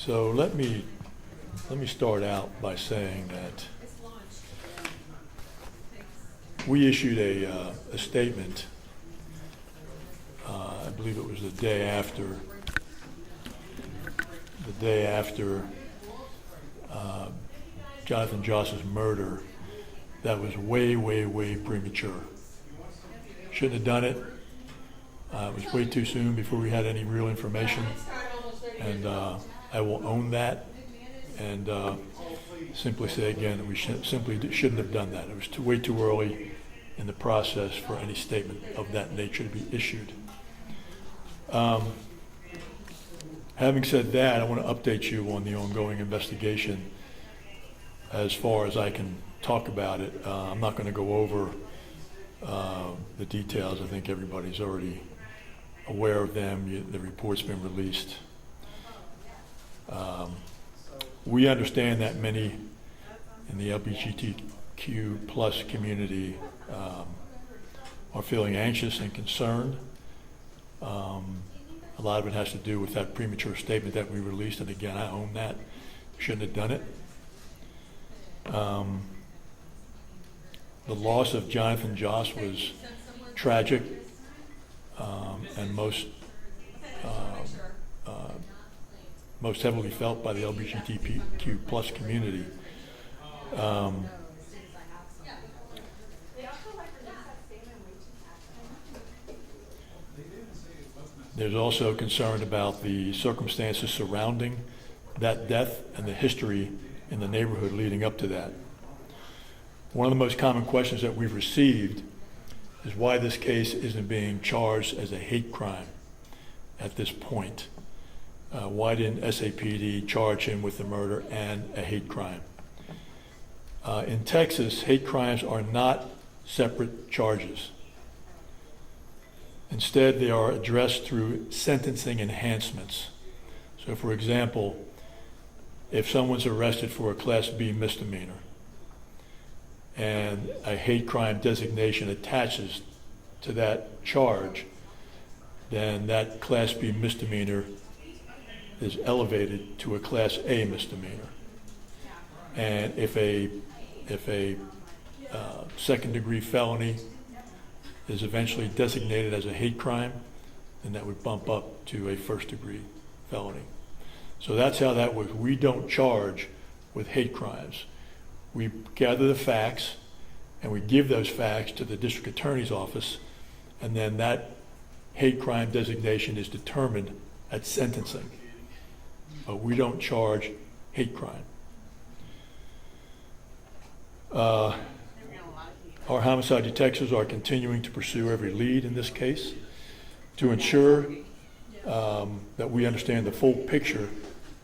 So let me start out by saying that we issued a statement. I believe it was the day after Jonathan Joss's murder. That was way, way, way premature. Shouldn't have done it. It was way too soon before we had any real information, and I will own that and simply say again that we shouldn't have done that. It was way too early in the process for any statement of that nature to be issued. Having said that, I want to update you on the ongoing investigation as far as I can talk about it. I'm not going to go over the details. I think everybody's already aware of them. The report's been released. We understand that many in the LGBTQ plus community are feeling anxious and concerned. A lot of it has to do with that premature statement that we released, and again, I own that. Shouldn't have done it. The loss of Jonathan Joss was tragic and most heavily felt by the LGBTQ plus community. There's also concern about the circumstances surrounding that death and the history in the neighborhood leading up to that. One of the most common questions that we've received is why this case isn't being charged as a hate crime at this point. Why didn't SAPD charge him with the murder and a hate crime? In Texas, hate crimes are not separate charges. Instead, they are addressed through sentencing enhancements. So, for example, if someone's arrested for a Class B misdemeanor and a hate crime designation attaches to that charge, then that Class B misdemeanor is elevated to a Class A misdemeanor. And if a second-degree felony is eventually designated as a hate crime, then that would bump up to a first-degree felony. So that's how that works. We don't charge with hate crimes. We gather the facts, and we give those facts to the district attorney's office, and then that hate crime designation is determined at sentencing. But we don't charge hate crime. Our homicide detectives are continuing to pursue every lead in this case to ensure that we understand the full picture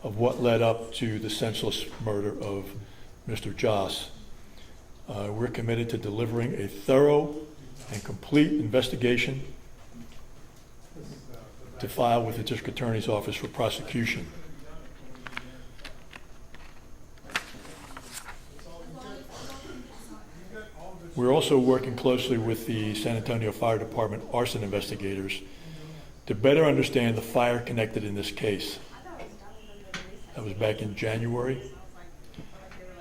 of what led up to the senseless murder of Mr. Joss. We're committed to delivering a thorough and complete investigation to file with the district attorney's office for prosecution. We're also working closely with the San Antonio Fire Department arson investigators to better understand the fire connected in this case. That was back in January.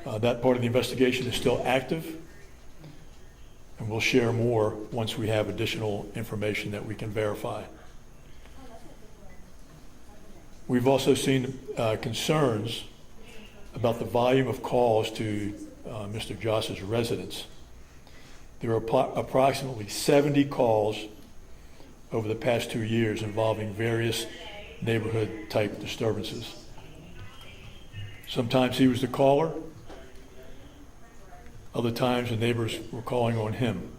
That part of the investigation is still active, and we'll share more once we have additional information that we can verify. We've also seen concerns about the volume of calls to Mr. Joss's residence. There are approximately 70 calls over the past 2 years involving various neighborhood type disturbances. Sometimes he was the caller. Other times the neighbors were calling on him.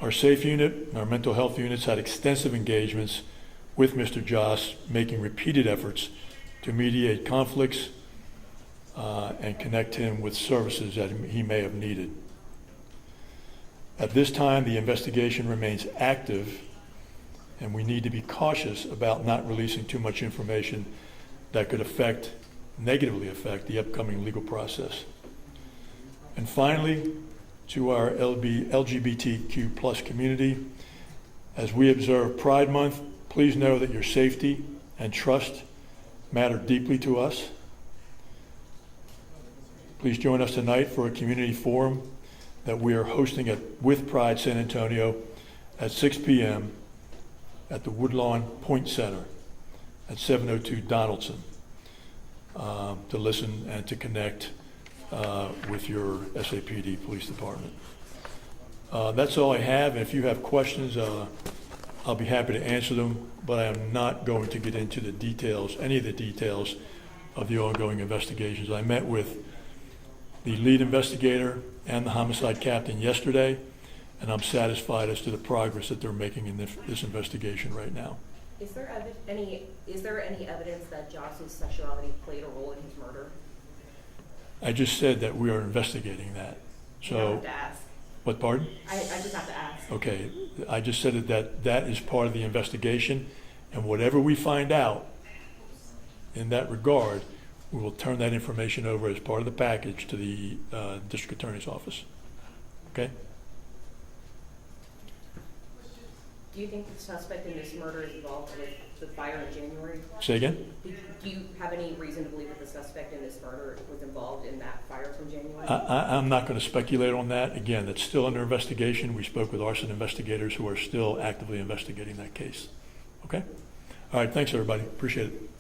Our SAFE unit and our mental health units had extensive engagements with Mr. Joss, making repeated efforts to mediate conflicts and connect him with services that he may have needed. At this time, the investigation remains active, and we need to be cautious about not releasing too much information that could negatively affect the upcoming legal process. And finally, to our LGBTQ plus community, as we observe Pride Month, please know that your safety and trust matter deeply to us. Please join us tonight for a community forum that we are hosting at With Pride San Antonio at 6 p.m. at the Woodlawn Point Center at 702 Donaldson to listen and to connect with your SAPD Police Department. That's all I have. If you have questions, I'll be happy to answer them, but I am not going to get into the details, any of the details of the ongoing investigations. I met with the lead investigator and the homicide captain yesterday, and I'm satisfied as to the progress that they're making in this investigation right now. Is there any evidence that Joss's sexuality played a role in his murder? I just said that we are investigating that. So, you have to ask. What, pardon? I just have to ask. Okay, I just said that is part of the investigation, and whatever we find out in that regard, we will turn that information over as part of the package to the district attorney's office. Okay? Do you think the suspect in this murder is involved with the fire in January? Say again? Do you have any reason to believe that the suspect in this murder was involved in that fire from January? I'm not going to speculate on that. Again, that's still under investigation. We spoke with arson investigators who are still actively investigating that case. Okay? All right, thanks everybody. Appreciate it.